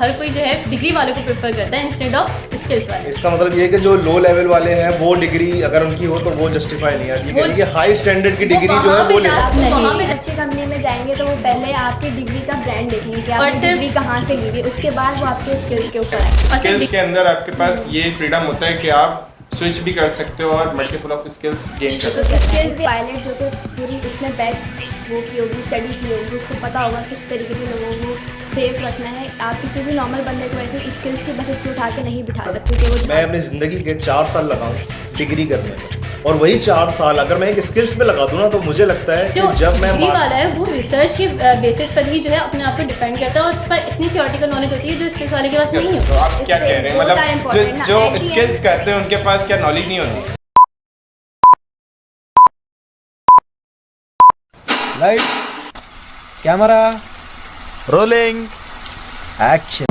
हर कोई जो है डिग्री वालों को प्रेफर करता है इंस्टेड ऑफ स्किल्स वाले। इसका मतलब ये है कि जो लो लेवल वाले हैं वो डिग्री अगर उनकी हो तो वो जस्टिफाई नहीं आती, वो- कि हाई स्टैंडर्ड की डिग्री जो है वहाँ वो पे ले जा- सकते हैं। नहीं। वहाँ पे अच्छी कंपनी में जाएंगे तो वो पहले आपकी डिग्री का ब्रांड देखेंगे कि और आपने सिर्फ- डिग्री कहाँ से ली हुई है, उसके बाद वो आपके स्किल्स के ऊपर आएंगे। और सिर्फ स्किल्स के अंदर आपके पास ये फ्रीडम होता है कि आप स्विच भी कर सकते हो और मल्टीपल ऑफ स्किल्स गेन कर तो सकते हो। स्किल्स भी पायलट जो कि पूरी उसने बैक वो की होगी, स्टडी की होगी, उसको पता होगा किस तरीके से लोगों को सेफ रखना है। आप किसी भी नॉर्मल बंदे को ऐसे स्किल्स की बस इस पे उठा के नहीं बिठा सकते कि वो मैं अपनी ज़िंदगी के 4 साल लगाऊं डिग्री करने में, और वही 4 साल अगर मैं एक स्किल्स पे लगा दूं ना, तो मुझे लगता है जो कि जब मैं डिग्री वाला है वो रिसर्च के बेसिस पर ही जो है अपने आप को डिपेंड करता है, और पर इतनी थियोरेटिकल नॉलेज होती है जो स्किल्स वाले के पास नहीं तो होती। आप क्या कह रहे हैं, वो मतलब time important ना, जो at the स्किल्स end- करते हैं उनके पास क्या नॉलेज नहीं होती? Light, camera, rolling, action.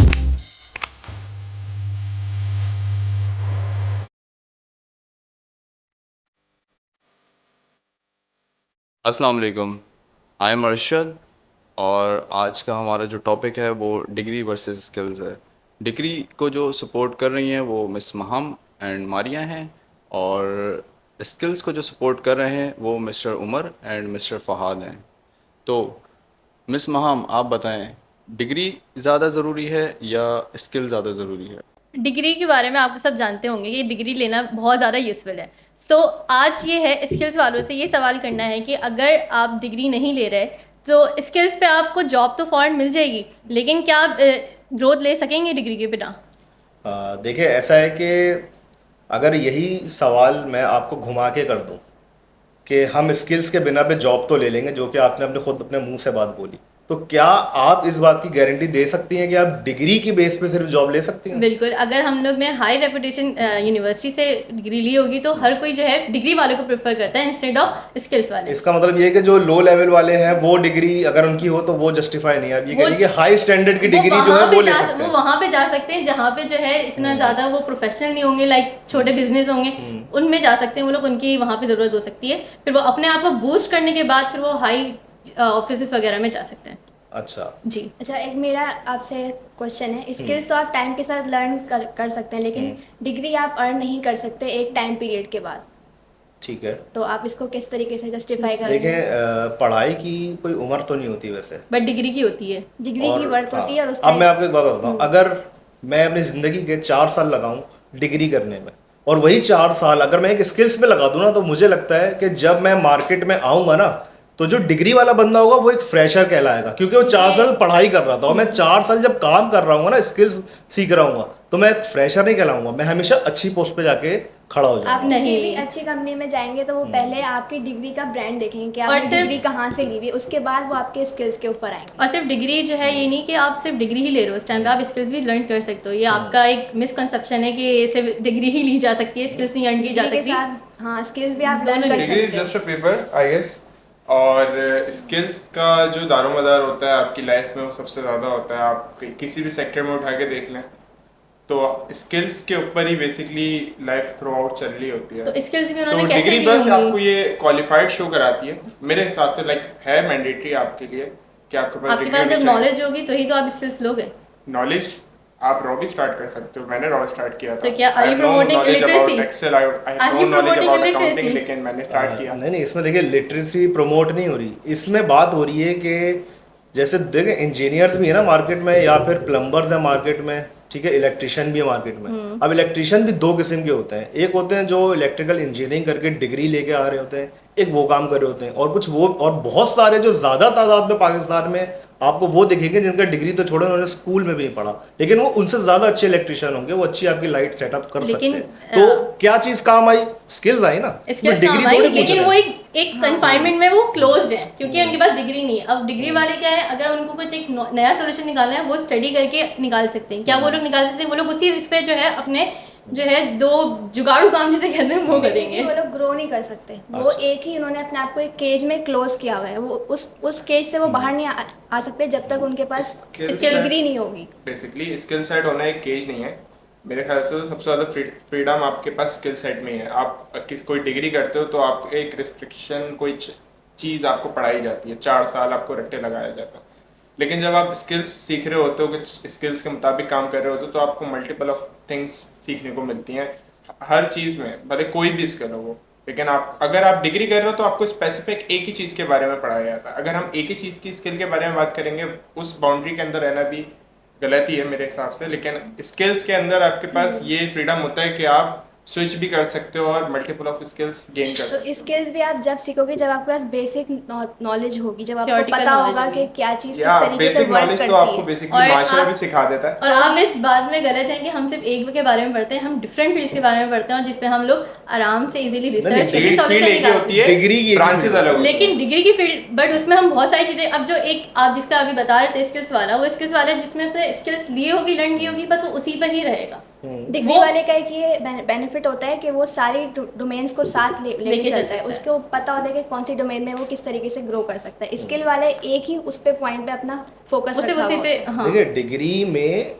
अस्सलाम वालेकुम, आई एम अरशद और आज का हमारा जो टॉपिक है वो डिग्री वर्सेस स्किल्स है। डिग्री को जो सपोर्ट कर रही हैं वो मिस महम एंड मारिया हैं, और स्किल्स को जो सपोर्ट कर रहे हैं वो mister Umar and mister Fahadh हैं। तो मिस महम, आप बताएं, डिग्री ज़्यादा ज़रूरी है या स्किल ज़्यादा ज़रूरी है? डिग्री के बारे में आप सब जानते होंगे कि डिग्री लेना बहुत ज़्यादा यूज़फुल है। तो आज ये है स्किल्स वालों से ये सवाल करना है कि अगर आप डिग्री नहीं ले रहे तो स्किल्स पे आपको जॉब तो फ़ौरन मिल जाएगी, लेकिन क्या आप ग्रोथ ले सकेंगे डिग्री के बिना? देखिए, ऐसा है कि अगर यही सवाल मैं आपको घुमा के कर दूं कि हम स्किल्स के बिना पे जॉब तो ले लेंगे, जो कि आपने अपने मुंह से बात बोली, तो क्या आप इस बात की गारंटी दे सकती हैं कि आप डिग्री की बेस पे सिर्फ जॉब ले सकती हैं? बिल्कुल, अगर हम लोग ने हाई रेपुटेशन यूनिवर्सिटी से डिग्री ली होगी तो हर कोई जो है डिग्री वालों को प्रेफर करता है इंस्टेड ऑफ स्किल्स वाले। इसका मतलब ये है कि जो लो लेवल वाले हैं वो डिग्री अगर उनकी हो तो वो जस्टिफाई नहीं है। आप ये कह रही हैं कि हाई स्टैंडर्ड की डिग्री जो है वो ले सकते वो हैं। वहाँ पे जा सकते हैं जहाँ पे जो है इतना ज़्यादा वो प्रोफेशनल नहीं होंगे, लाइक छोटे बिजनेस होंगे, उनमें जा सकते हैं वो लोग, उनकी वहाँ पे ज़रूरत हो सकती है। फिर वो अपने आप को बूस्ट करने के बाद फिर वो हाई ऑफिस वगैरह में जा सकते हैं। अच्छा, जी। अच्छा, एक मेरा आपसे क्वेश्चन है। स्किल्स तो आप टाइम के साथ लर्न कर सकते हैं, लेकिन डिग्री आप अर्न नहीं कर सकते एक टाइम पीरियड के बाद। ठीक है। तो आप इसको किस तरीके से जस्टिफाई करेंगे? देखें, पढ़ाई की कोई उम्र तो नहीं होती वैसे, बट डिग्री की होती है। डिग्री की वर्थ होती है और अब मैं आपको एक बात बताता हूँ। अगर मैं अपनी ज़िंदगी के 4 साल लगाऊं डिग्री करने में, और वही 4 साल अगर मैं एक स्किल्स पे लगा दूं ना, तो मुझे लगता है कि जब मैं मार्केट में आऊँगा ना, तो जो डिग्री वाला बंदा होगा वो एक फ्रेशर कहलाएगा, क्योंकि वो 4 साल पढ़ाई कर रहा था, और मैं 4 साल जब काम कर रहा हूँ ना, स्किल्स सीख रहा हूँ, तो मैं एक फ्रेशर नहीं कहलाऊंगा, मैं हमेशा अच्छी पोस्ट पे जाके खड़ा हो आप जाऊंगा। नहीं। किसी भी अच्छी कंपनी में जाएंगे तो वो पहले आपकी डिग्री का ब्रांड देखेंगे कि और आपने सिर्फ- डिग्री कहाँ से ली हुई है, उसके बाद वो आपके स्किल्स के ऊपर आएंगे। और सिर्फ डिग्री जो है ये नहीं कि आप सिर्फ डिग्री ही ले रहे हो, इस टाइम पे आप स्किल्स भी लर्न कर सकते हो। ये आपका एक मिसकंसेप्शन है कि सिर्फ डिग्री ही ली जा सकती है, स्किल्स नहीं अर्न की जा डिग्री के सकती। साथ हाँ, स्किल्स भी आप दोनों लर्न कर डिग्री इज सकते जस्ट हैं। A paper, I guess. और स्किल्स का जो दारोमदार होता है आपकी लाइफ में वो सबसे ज़्यादा होता है। आप किसी भी सेक्टर में उठा के देख लें तो स्किल्स के ऊपर ही बेसिकली लाइफ थ्रू आउट चल रही होती है। तो स्किल्स भी तो उन्होंने कैसे डिग्री ली बस आपको होंगी? ये क्वालिफाइड शो कराती है मेरे हिसाब से, लाइक है मैंडेटरी आपके लिए कि आपके पास आपके पास जब नॉलेज होगी तो ही तो आप स्किल्स लोगे। नॉलेज आप रॉ भी स्टार्ट कर सकते हो। मैंने रॉ स्टार्ट किया था। तो क्या are you promoting illiteracy? Excel, I Are have you no knowledge promoting about illiteracy? Accounting, लेकिन मैंने स्टार्ट किया। नहीं नहीं, इसमें देखिए लिटरेसी प्रमोट नहीं हो रही, इसमें बात हो रही है कि जैसे देखिए इंजीनियर्स भी है ना मार्केट में, या फिर प्लम्बर्स है मार्केट में, ठीक है, इलेक्ट्रिशियन भी है मार्केट में। अब इलेक्ट्रिशियन भी 2 किस्म के होते हैं। एक होते हैं जो इलेक्ट्रिकल इंजीनियरिंग करके डिग्री लेके आ रहे होते हैं, एक वो काम कर रहे होते हैं, और कुछ वो, और बहुत सारे जो ज़्यादा तादाद में पाकिस्तान में आपको वो दिखेंगे जिनका डिग्री तो छोड़ो, उन्होंने स्कूल में भी नहीं पढ़ा, लेकिन वो उनसे ज़्यादा अच्छे इलेक्ट्रिशियन होंगे, वो अच्छी आपकी लाइट सेटअप कर सकते लेकिन, हैं। तो क्या चीज़ काम आई? स्किल्स आई ना, स्किल्स डिग्री काम आई, थोड़ी पूछ लेकिन रहे वो हैं। एक कन्फाइनमेंट में वो क्लोज्ड है क्योंकि उनके पास डिग्री नहीं है। अब डिग्री वाले क्या है, अगर उनको कुछ एक नया सोल्यूशन निकालना है वो स्टडी करके निकाल सकते हैं। क्या वो लोग निकाल सकते हैं? वो लोग उसी इस पे जो है अपने जो है 2 जुगाड़ू काम जिसे कहते हैं वो Basically करेंगे। वो लोग ग्रो नहीं कर सकते। वो अच्छा। एक ही उन्होंने अपने आप को एक केज में क्लोज किया हुआ है। वो उस केज से वो बाहर नहीं आ सकते जब तक उनके पास डिग्री नहीं होगी। बेसिकली स्किल सेट होना एक केज नहीं है। मेरे ख्याल से सबसे ज़्यादा फ्रीडम आपके पास स्किल सेट में ही है। आप कोई डिग्री करते हो तो आपको एक रिस्ट्रिक्शन, कोई चीज़ आपको पढ़ाई जाती है, 4 साल आपको रट्टे लगाया जाता है। लेकिन जब आप स्किल्स सीख रहे होते हो, कुछ स्किल्स के मुताबिक काम कर रहे होते हो, तो आपको मल्टीपल ऑफ थिंग्स सीखने को मिलती हैं हर चीज़ में, भले कोई भी स्किल हो वो। लेकिन अगर आप डिग्री कर रहे हो तो आपको स्पेसिफिक एक ही चीज़ के बारे में पढ़ाया जाता है। अगर हम एक ही चीज़ की स्किल के बारे में बात करेंगे, उस बाउंड्री के अंदर रहना भी गलत ही है मेरे हिसाब से। लेकिन स्किल्स के अंदर आपके पास ये फ्रीडम होता है कि आप स्विच भी कर सकते हो और मल्टीपल ऑफ स्किल्स गेन कर सकते तो स्किल्स भी आप जब सीखोगे जब आपके पास बेसिक नॉलेज होगी, जब आपको Theoretical पता knowledge होगा होगी। कि क्या चीज़ हो। किस या तरीके से बेसिक वर्क नॉलेज तो करती आपको है। बेसिकली और माशरा आप- भी सिखा देता है। और आप इस बात में गलत हैं कि हम सिर्फ एक के बारे में पढ़ते हैं, हम डिफरेंट फील्ड्स के बारे में पढ़ते हैं और जिसपे हम लोग आराम से इजीली रिसर्च करके फील्ड सॉल्यूशन एक ही निकाल होती सकते है, डिग्री की एक ही ब्रांचेस फील्ड अलग हैं। होती लेकिन डिग्री की फील्ड, बट उसमें हम बहुत सारी चीज़ें, अब जो एक आप जिसका अभी बता रहे थे स्किल्स वाला, वो स्किल्स वाला जिसमें से स्किल्स लिए होगी, लर्न की होगी, बस वो उसी पर ही रहेगा। डिग्री वो- वाले का एक ये बेनिफिट होता है कि वो सारी डोमेन्स को साथ लेके लेके चल चलता है, सकता है। उसको पता होता है कि कौन सी डोमेन में वो किस तरीके से ग्रो कर सकता है। स्किल वाले एक ही उस पे पॉइंट पे अपना फोकस वो सिर्फ रखा उसी हुआ पे, होता है। हाँ। देखिए डिग्री में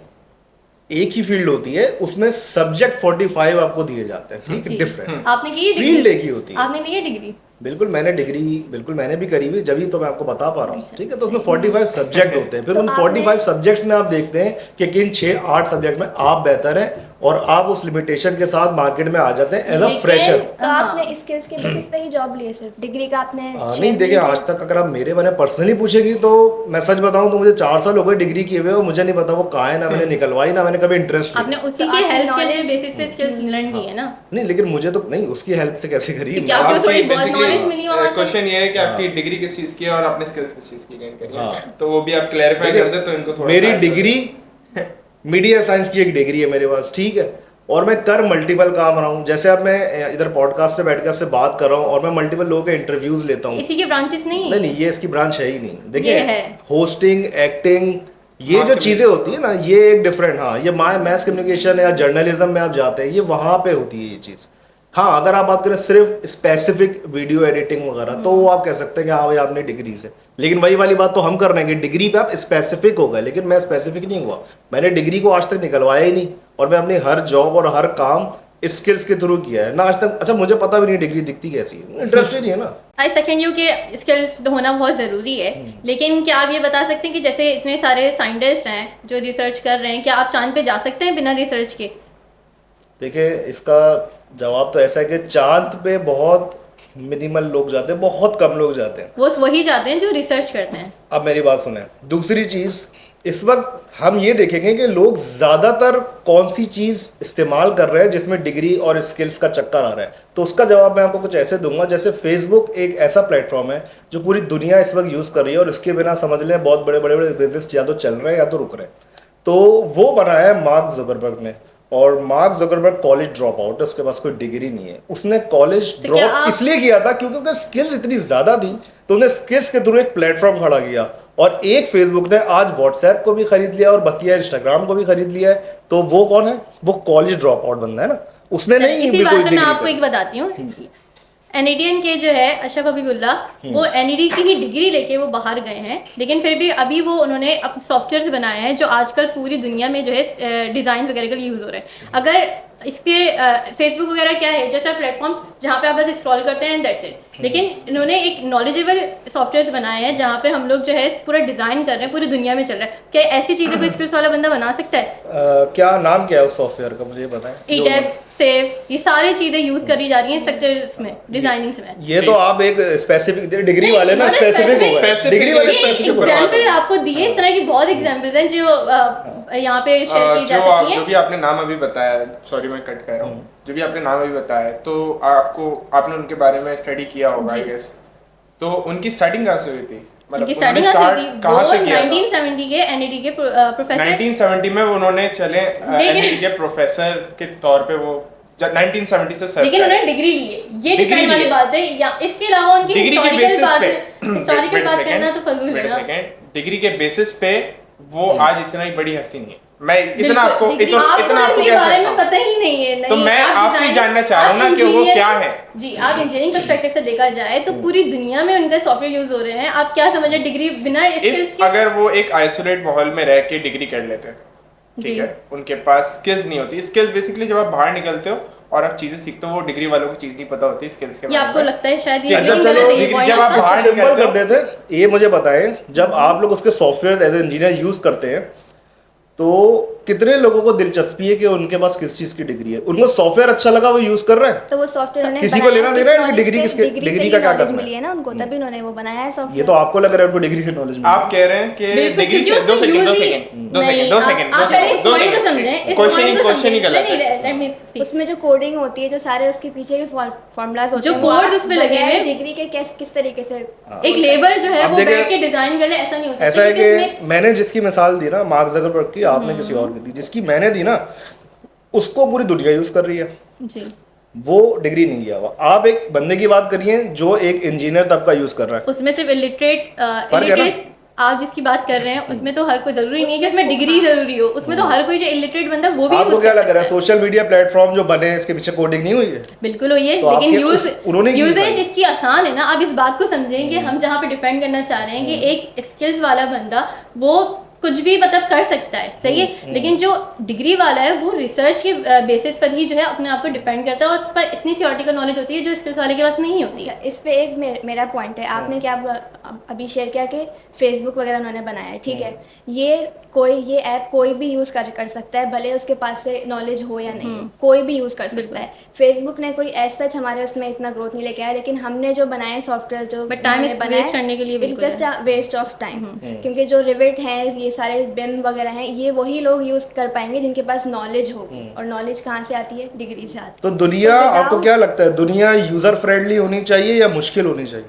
एक ही फील्ड होती है, उसमें सब्जेक्ट 45 आपको दिए जाते हैं, ठीक है, जी। डिफरेंट आपने की है फील्ड डिग्री? एक ही होती है। आपने की है डिग्री? बिल्कुल मैंने भी करी हुई, जब तो मैं आपको बता पा रहा हूँ, अच्छा। ठीक है। तो उसमें 45 सब्जेक्ट होते हैं, फिर तो उन आपने- 45 सब्जेक्ट्स में आप देखते हैं कि किन 6-8 सब्जेक्ट में आप बेहतर हैं और आप उस लिमिटेशन के साथ मार्केट में आ जाते हैं एज अ लेकिन- फ्रेशर। तो हाँ। आपने स्किल्स के बेसिस पे ही जॉब ली है, सिर्फ डिग्री का आपने नहीं share देखिए, किया? आज तक अगर आप मेरे बारे में पर्सनली पूछेगी तो मैं सच बताऊं तो मुझे 4 साल हो गए डिग्री किए हुए और मुझे नहीं पता वो कहाँ है, ना मैंने निकलवाई, ना मैंने कभी इंटरेस्ट आपने लिया। उसी तो के आपकी हेल्प के knowledge- बेसिस पे स्किल्स लर्न की है ना? नहीं लेकिन मुझे तो नहीं, उसकी हेल्प से कैसे करी तो क्या आपको थोड़ी बहुत knowledge मिली वहाँ से? क्वेश्चन ये है कि आपकी हाँ। डिग्री किस चीज की है और आपने स्किल्स किस चीज की गेन करी है, हाँ। तो वो भी आप क्लैरिफाई देखिए, कर दे तो इनको थोड़ा मेरी सा- डिग्री मीडिया साइंस की एक डिग्री है मेरे पास, ठीक है, और मैं कर मल्टीपल काम रहा हूँ। जैसे अब मैं इधर पॉडकास्ट से बैठ के आपसे बात कर रहा हूँ और मैं मल्टीपल लोगों के इंटरव्यूज लेता हूँ। इसी के ब्रांचेस नहीं? नहीं ये इसकी ब्रांच है ही नहीं। ये देखिए है। होस्टिंग, एक्टिंग, ये जो Marketing। चीजें होती है ना, ये एक डिफरेंट, हाँ, ये मैस कम्युनिकेशन या जर्नलिज्म में आप जाते हैं, ये वहां पे होती है ये चीज। हाँ, अगर आप बात करें सिर्फ स्पेसिफिक वीडियो एडिटिंग वगैरह तो वो आप कह सकते हैं कि हाँ भाई आपने डिग्री से, लेकिन वही वाली बात तो हम कर रहे हैं कि डिग्री पे आप स्पेसिफिक हो गए, लेकिन मैं स्पेसिफिक नहीं हुआ। मैंने डिग्री को आज तक निकलवाया ही नहीं और मैं अपनी हर जॉब और हर काम स्किल्स के थ्रू किया है ना आज तक। अच्छा, मुझे पता भी नहीं डिग्री दिखती कैसी है, इंटरेस्ट ही नहीं है ना। आई सेकंड यू के स्किल्स होना बहुत ज़रूरी है, लेकिन क्या आप ये बता सकते हैं कि जैसे इतने सारे साइंटिस्ट हैं जो रिसर्च कर रहे हैं, क्या आप चांद पे जा सकते हैं बिना रिसर्च के? देखिए इसका जवाब तो ऐसा है कि चांद पे बहुत मिनिमल लोग जाते हैं, बहुत कम लोग जाते हैं। वो वही जाते हैं जो रिसर्च करते हैं। अब मेरी बात सुने, दूसरी चीज, इस वक्त हम ये देखेंगे कि लोग ज्यादातर कौन सी चीज इस्तेमाल कर रहे हैं जिसमें डिग्री और स्किल्स का चक्कर आ रहा है। तो उसका जवाब मैं आपको कुछ ऐसे दूंगा, जैसे फेसबुक एक ऐसा प्लेटफॉर्म है जो पूरी दुनिया इस वक्त यूज कर रही है और इसके बिना समझ लें बहुत बड़े बड़े बिजनेस या तो चल रहे हैं या तो रुक रहे हैं। तो वो बनाया है मार्क जुकरबर्ग ने, और mark Zuckerberg college drop out है, उसके पास कोई डिग्री नहीं है। उसने कॉलेज तो क्या ड्रॉप आप- इसलिए किया था क्योंकि उसके स्किल्स इतनी ज्यादा थी, तो उसने स्किल्स के थ्रू एक प्लेटफॉर्म खड़ा किया। और एक फेसबुक ने आज व्हाट्सएप को भी खरीद लिया और बकिया इंस्टाग्राम को भी खरीद लिया है। तो वो कौन है? वो कॉलेज ड्रॉप आउट बंदा है ना, उसने नहीं इसी बिल्कुल बात में मैं डिग्री आपको करी। एक बताती हूँ। एनईडीएन के जो है अशरफ हबीबुल्ला, वो एनईडी की ही डिग्री लेके वो बाहर गए हैं, लेकिन फिर भी अभी वो उन्होंने अपने सॉफ्टवेयर्स बनाए हैं जो आजकल पूरी दुनिया में जो है डिज़ाइन वगैरह के लिए यूज़ हो रहे हैं। अगर इस पे फेसबुक वगैरह क्या है, जैसा प्लेटफॉर्म जहाँ पे आप बस स्क्रॉल करते हैं, दैट्स इट। लेकिन इन्होंने एक नॉलेजेबल सॉफ्टवेयर बनाए हैं जहाँ पे हम लोग जो है पूरा डिज़ाइन कर रहे हैं, पूरी दुनिया में चल रहा है। क्या ऐसी चीज़ें कोई स्किल्स वाला बंदा बना सकता है? क्या नाम क्या है उस सॉफ्टवेयर का, मुझे बताएं। ईटेप्स, सेव, ये सारी चीज़ें यूज़ करी जा रही हैं स्ट्रक्चर्स में, डिजाइनिंग्स में। ये तो आप एक स्पेसिफिक डिग्री वाले ना, इन्होंने स्पेसिफिक हो गए, specific- डिग्री वाले ये स्पेसिफिक हो गए। एग्जाम्पल आपको दिए, इस तरह की बहुत एग्जाम्पल्स हैं जो यहाँ पे शेयर की जा सकती जो हैं। भी आपने नाम अभी बताया, सॉरी मैं कट कर रहा हूँ, जो भी आपने नाम अभी बताया, तो आपने उनके बारे में स्टडी किया होगा आई जी। गेस। तो उनकी स्टार्टिंग कहाँ से हुई थी? उनकी उन्होंने स्टार्टिंग कहाँ से start थी? कहाँ वो से किया था? 1970 के एनईडी के प्रोफेसर। 1970 में उन्होंने चले लेकिन- एनईडी के प्रोफेसर के तौर पे वो 1970 से सर्व लेकिन कर उन्होंने डिग्री ली है, ये डिग्री डिपेंड ली वाली है। बात है। या इसके अलावा उनकी डिग्री के हिस्टोरिकल बेसिस बात, पे हिस्टोरिकल बात करना तो फजूल है ना। डिग्री के बेसिस पे वो आज इतना ही बड़ी हस्ती नहीं है। मैं इतना आपको बिल्कुल, इतना आपको इतना आपको इसके कह बारे सकता में हूँ। पता ही नहीं है। तो नहीं, मैं आप आपसे designer- जानना चाह रहा हूँ आप ना कि वो engineer- क्या है। जी, आप इंजीनियरिंग पर्सपेक्टिव से देखा जाए तो पूरी दुनिया में उनका सॉफ्टवेयर यूज हो रहे हैं। आप क्या समझे डिग्री बिना स्किल्स इफ अगर वो एक आइसोलेट माहौल में रह के डिग्री कर लेते हैं, जी। ठीक है, उनके पास स्किल्स नहीं होती। स्किल्स बेसिकली जब आप बाहर निकलते हो और आप चीजें सीखते हो, वो डिग्री वालों को चीज नहीं पता होती स्किल्स के ये बारे आपको में। लगता है शायद ये अच्छा लेकिन चलो गलत है ये point जब आप आपका। बाहर इसको सिंपल निकलते कर देते हैं। ये मुझे बताएं, जब आप लोग उसके software as a engineer use करते हैं तो कितने लोगों को दिलचस्पी है कि उनके पास किस चीज की डिग्री है, उनको सॉफ्टवेयर अच्छा लगा वो यूज कर रहे हैं। तो वो सॉफ्टवेयर उन्होंने किसी को बनाया लेना इस देना है knowledge डिग्री पे, किसके- डिग्री डिग्री से का ही क्या knowledge करना है? मिली है ना उनको, तभी उन्होंने वो बनाया है ये सॉफ्टवेयर। तो आपको लग रहा है उनको डिग्री से नॉलेज मिली। आप कह रहे हैं कि बिल्कुल, डिग्री क्योंकि से दो उसका सेकंड use दो ही- सेकंड दो नहीं, सेकंड दो आप- सेकंड आप पहले इस point को समझें, इस point को क्वेश्चन ही समझें। गलत नहीं, है। let me speak। उसमें जो कोडिंग होती है, जो सारे उसके पीछे के फॉर्मूलाज होते जो हैं, वो codes आप उस पे लगे बगैर हुए हैं। डिग्री के किस तरीके से एक लेबर जो है आप वो देखें- बैठ के डिजाइन कर ले, ऐसा नहीं हो सकता। ऐसा है क्योंकि इसमें- कि मैंने जिसकी मिसाल दी ना मार्क ज़करबर्ग की, आपने किसी और की दी, जिसकी मैंने दी ना उसको पूरी दुनिया यूज कर रही है, जी वो डिग्री नहीं किया हुआ। आप एक बंदे की बात करिए जो एक इंजीनियर तब का यूज कर रहा है। उसमें सिर्फ इलिटरेट है ना? आप जिसकी बात कर रहे हैं उसमें तो हर कोई जरूरी नहीं है कि उसमें डिग्री जरूरी हो, उसमें तो हर कोई जो इलिटरेट बंदा है वो भी आपको यूज क्या कर लग रहा है सकता है। सोशल मीडिया प्लेटफॉर्म जो बने हैं इसके पीछे कोडिंग नहीं हुई है? बिल्कुल हुई है, तो लेकिन आपके यूज उन्होंने की यूजेज भाई। इसकी आसान है ना। आप इस बात को समझें कि हम जहाँ पे डिफेंड करना चाह रहे हैं कि एक स्किल्स वाला बंदा वो कुछ भी मतलब कर सकता है, सही है, लेकिन जो डिग्री वाला है वो रिसर्च के बेसिस पर ही जो है अपने आप को डिफेंड करता है और उसके पास इतनी थियोरेटिकल नॉलेज होती है जो स्किल्स वाले के पास नहीं होती है। अच्छा, इस पे एक मेरा पॉइंट है। आपने क्या अभी शेयर किया कि फेसबुक वगैरह उन्होंने बनाया है, ठीक है। ये ऐप कोई भी यूज़ कर सकता है, भले उसके पास से नॉलेज हो या नहीं, कोई भी यूज़ कर सकता है। फेसबुक ने कोई एज सच हमारे उसमें इतना ग्रोथ नहीं लेके आया, लेकिन हमने जो बनाए सॉफ्टवेयर जो But time is waste करने के लिए इट्स बिल्कुल just a waste of time. क्योंकि जो रिविट है, ये सारे बिम वगैरह हैं, ये वही लोग यूज़ कर पाएंगे जिनके पास नॉलेज होगी, और नॉलेज कहाँ से आती है? डिग्री से आती है। तो दुनिया तो without- आपको क्या लगता है दुनिया यूजर फ्रेंडली होनी चाहिए या मुश्किल होनी चाहिए?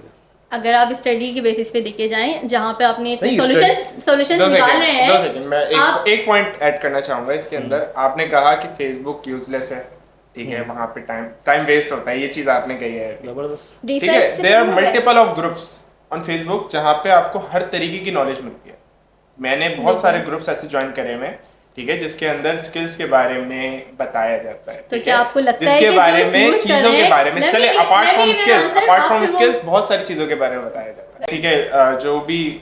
अगर आप स्टडी के बेसिस पे देखे जाएं जहाँ पे आपने इतने नहीं, सॉल्यूशंस दो निकाल रहे सेकंड हैं, मैं आप एक पॉइंट ऐड करना चाहूंगा इसके अंदर। आपने कहा कि फेसबुक यूजलेस है, ठीक है, वहां पे टाइम वेस्ट होता है, ये चीज आपने कही है, जबरदस्त। ठीक है। रिसर्च से देयर आर prove है। Multiple of groups on Facebook जहाँ पे आपको हर तरीके की नॉलेज मिलती है। मैंने बहुत सारे ग्रुप्स ऐसे ज्वाइन करे हुए हैं, ठीक है, जिसके अंदर स्किल्स के बारे में बताया जाता है। तो ठीक क्या है? आपको लगता है जिसके कि बारे जो में use कर चीजों रहे के हैं, बारे में let चले me give apart from you an skills answer, apart from आपके वो- स्किल्स बहुत सारी चीजों के बारे में बताया जाता है, ठीक है। जो भी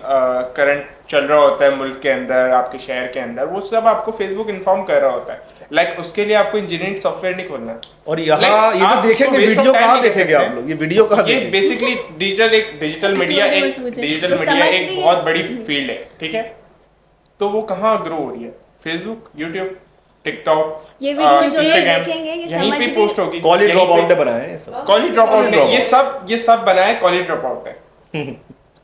करंट चल रहा होता है मुल्क के अंदर, आपके शहर के अंदर, वो सब आपको फेसबुक इन्फॉर्म कर रहा होता है। लाइक उसके लिए आपको इंजीनियरिंग सॉफ्टवेयर नहीं खोलना है। और यहाँ Like, ये जो आप देखेंगे उसको waste वीडियो of time कहाँ नहीं कर देखेंगे सकते। आप लोग? ये वीडियो कहाँ ये देखेंगे? बेसिकली डिजिटल मीडिया इसी एक वजह से मुझे- डिजिटल तो मीडिया समझ एक भी बहुत है। बड़ी फील्ड है, ठीक है। तो वो कहाँ ग्रो हो रही है? फेसबुक, यूट्यूब, टिकटॉक, ये वीडियो जो ये Instagram, देखेंगे, ये यहीं समझ पे भी- पोस्ट होगी। कॉलेज यहीं ड्रॉप आउट पे- ने बनाए हैं ये सब। कॉलेज ड्रॉप आउट College ने ये सब बनाया कॉलेज ड्रॉप आउट है।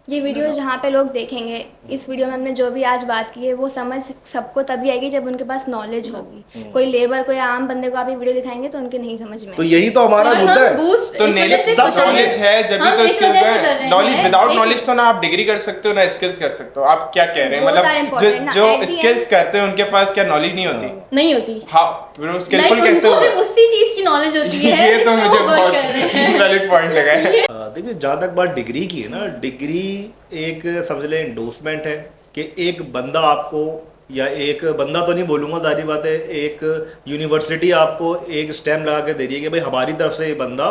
ये वीडियो जहाँ पे लोग देखेंगे, इस वीडियो में हमने जो भी आज बात की है वो समझ सबको तभी आएगी जब उनके पास नॉलेज होगी। कोई लेबर, कोई आम बंदे को आप ये वीडियो दिखाएंगे तो उनके नहीं समझ में तो आएगी। यही तो हमारा और मुद्दा हम है। boost तो इस वजह से सब सोशल नॉलेज मीडिया- है जब भी हम तो इस स्किल्स वजह से कर है। रहे नॉलेज हैं, विदाउट लेकिन- नॉलेज तो ना आप डिग्री कर सकते हो ना स्किल्स कर सकते हो। आप क्या कह रहे हैं? Both are मतलब important ना, जो at the स्किल्स end- करते हैं उनके पास क्या नॉलेज नहीं होती? नहीं होती। हाँ, वो स्किलफुल Like, कैसे उनको होगा? सिर्फ उसी चीज की नॉलेज होती है ये तो जिसमें मुझे वो work बहुत कर रहे हैं। वैलिड पॉइंट लगा है। देखिए जहाँ तक बात डिग्री की है ना, डिग्री एक समझ लें इंडोर्समेंट है कि एक बंदा आपको, या एक बंदा तो नहीं बोलूँगा, सारी बात है, एक यूनिवर्सिटी आपको एक स्टैम्प लगा के दे रही है कि भाई हमारी तरफ से ये बंदा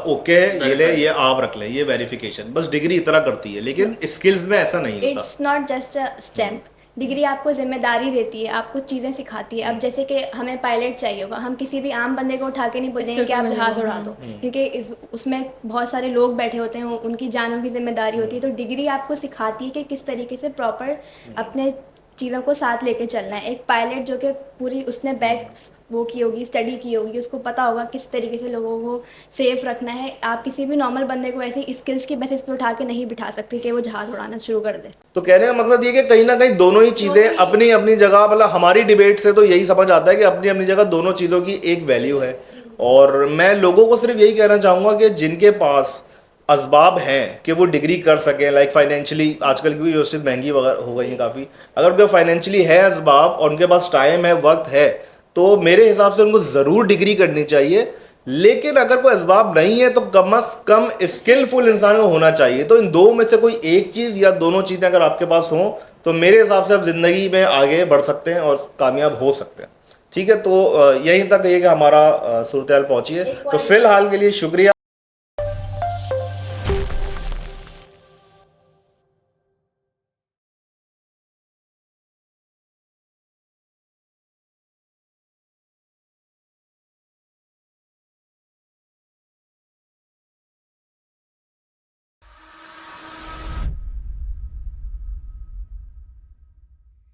ओके ये ले, ये आप रख ले, ये वेरिफिकेशन, बस डिग्री इतना करती है। लेकिन स्किल्स में ऐसा नहीं होता। It's not just a stamp. Degree आपको जिम्मेदारी देती है, आपको चीज़ें सिखाती है। अब जैसे कि हमें पायलट चाहिए होगा, हम किसी भी आम बंदे को उठा के नहीं बोलेंगे कि आप जहाज़ उड़ा दो, क्योंकि उसमें बहुत सारे लोग बैठे होते हैं, उनकी जानों की जिम्मेदारी होती है। तो डिग्री आपको सिखाती है कि किस तरीके से प्रॉपर अपने चीज़ों को साथ लेके चलना है। एक पायलट जो कि पूरी उसने बैक वो की होगी, स्टडी की होगी, उसको पता होगा किस तरीके से लोगों को सेफ रखना है। आप किसी भी नॉर्मल बंदे को ऐसे स्किल्स की बेसिस पे उठा के नहीं बिठा सकते कि वो जहाज़ उड़ाना शुरू कर दे। तो कहने का मकसद ये कि कहीं ना कहीं दोनों ही चीज़ें अपनी अपनी जगह, मतलब हमारी डिबेट से तो यही समझ आता है कि अपनी अपनी जगह दोनों चीज़ों की एक वैल्यू है। और मैं लोगों को सिर्फ यही कहना चाहूँगा कि जिनके पास असबाब हैं कि वो डिग्री कर सकें, लाइक फाइनेंशियली, आजकल की यूनिवर्सिटी महंगी वगैरह हो गई हैं काफ़ी, अगर उनके फाइनेंशियली है असबाब और उनके पास टाइम है, वक्त है, तो मेरे हिसाब से उनको ज़रूर डिग्री करनी चाहिए। लेकिन अगर कोई असबाब नहीं है तो कम अज़ कम स्किलफुल इंसान को होना चाहिए। तो इन दो में से कोई एक चीज़ या दोनों चीज़ें अगर आपके पास हों तो मेरे हिसाब से आप ज़िंदगी में आगे बढ़ सकते हैं और कामयाब हो सकते हैं। ठीक है, तो यहीं तक ये कि हमारा सूरत हाल पहुँची है। तो फिलहाल के लिए शुक्रिया।